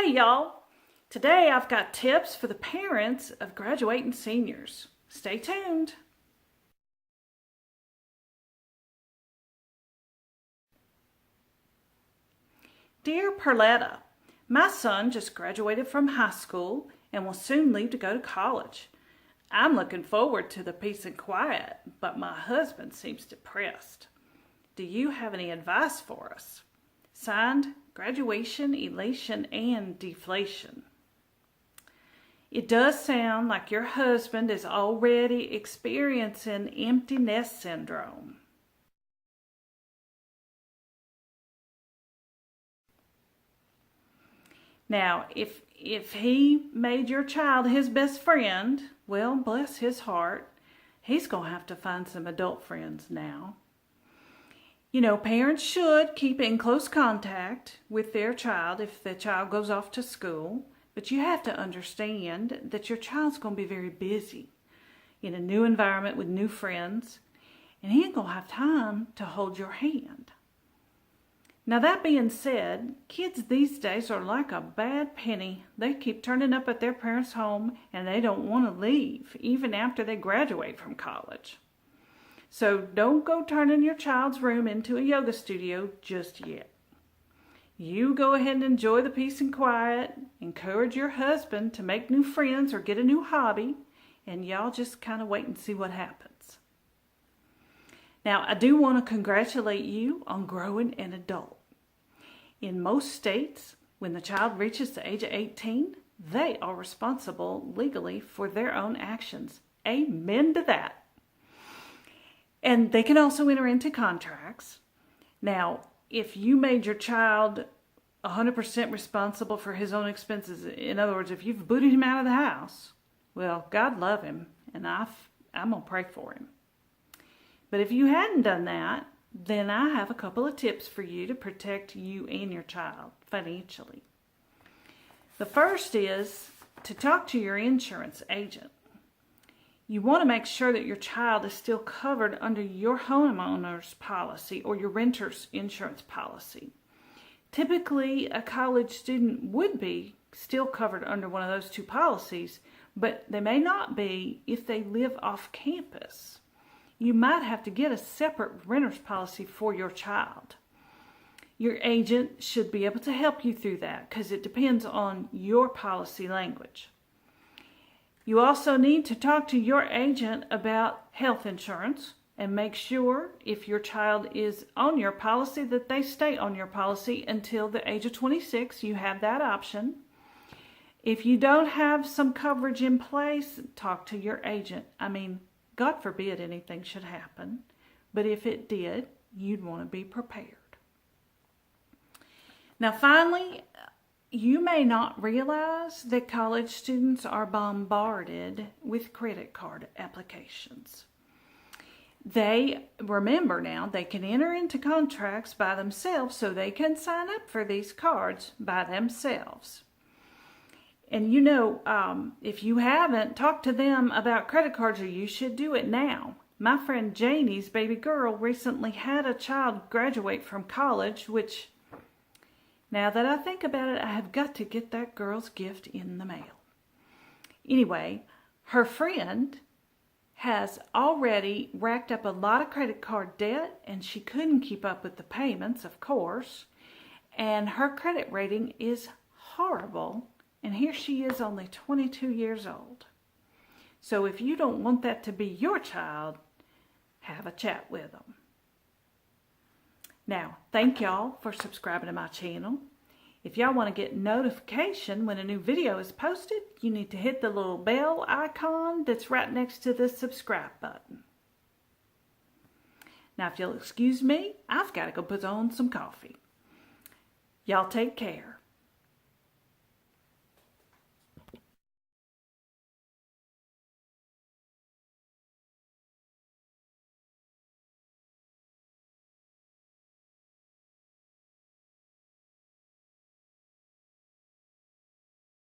Hey y'all! Today I've got tips for the parents of graduating seniors. Stay tuned! Dear Perletta, my son just graduated from high school and will soon leave to go to college. I'm looking forward to the peace and quiet, but my husband seems depressed. Do you have any advice for us? Signed, Graduation, Elation, and Deflation. It does sound like your husband is already experiencing empty nest syndrome. Now, if he made your child his best friend, well, bless his heart, he's going to have to find some adult friends now. You know, parents should keep in close contact with their child if the child goes off to school, but you have to understand that your child's going to be very busy in a new environment with new friends, and he ain't going to have time to hold your hand. Now, that being said, kids these days are like a bad penny. They keep turning up at their parents' home, and they don't want to leave, even after they graduate from college. So don't go turning your child's room into a yoga studio just yet. You go ahead and enjoy the peace and quiet, encourage your husband to make new friends or get a new hobby, and y'all just kind of wait and see what happens. Now, I do want to congratulate you on growing an adult. In most states, when the child reaches the age of 18, they are responsible legally for their own actions. Amen to that. And they can also enter into contracts. Now, if you made your child 100% responsible for his own expenses, in other words, if you've booted him out of the house, well, God love him, and I'm going to pray for him. But if you hadn't done that, then I have a couple of tips for you to protect you and your child financially. The first is to talk to your insurance agent. You want to make sure that your child is still covered under your homeowner's policy or your renter's insurance policy. Typically, a college student would be still covered under one of those two policies, but they may not be if they live off campus. You might have to get a separate renter's policy for your child. Your agent should be able to help you through that because it depends on your policy language. You also need to talk to your agent about health insurance and make sure if your child is on your policy that they stay on your policy until the age of 26. You have that option. If you don't have some coverage in place, talk to your agent. God forbid anything should happen, but if it did, you'd want to be prepared. Now, finally, you may not realize that college students are bombarded with credit card applications. Remember now, they can enter into contracts by themselves so they can sign up for these cards by themselves. And you know, if you haven't talked to them about credit cards, you should do it now. My friend Janie's baby girl recently had a child graduate from college, which, now that I think about it, I have got to get that girl's gift in the mail. Anyway, her friend has already racked up a lot of credit card debt, and she couldn't keep up with the payments, of course, and her credit rating is horrible. And here she is, only 22 years old. So if you don't want that to be your child, have a chat with them. Now, thank y'all for subscribing to my channel. If y'all want to get notification when a new video is posted, you need to hit the little bell icon that's right next to the subscribe button. Now, if you'll excuse me, I've got to go put on some coffee. Y'all take care.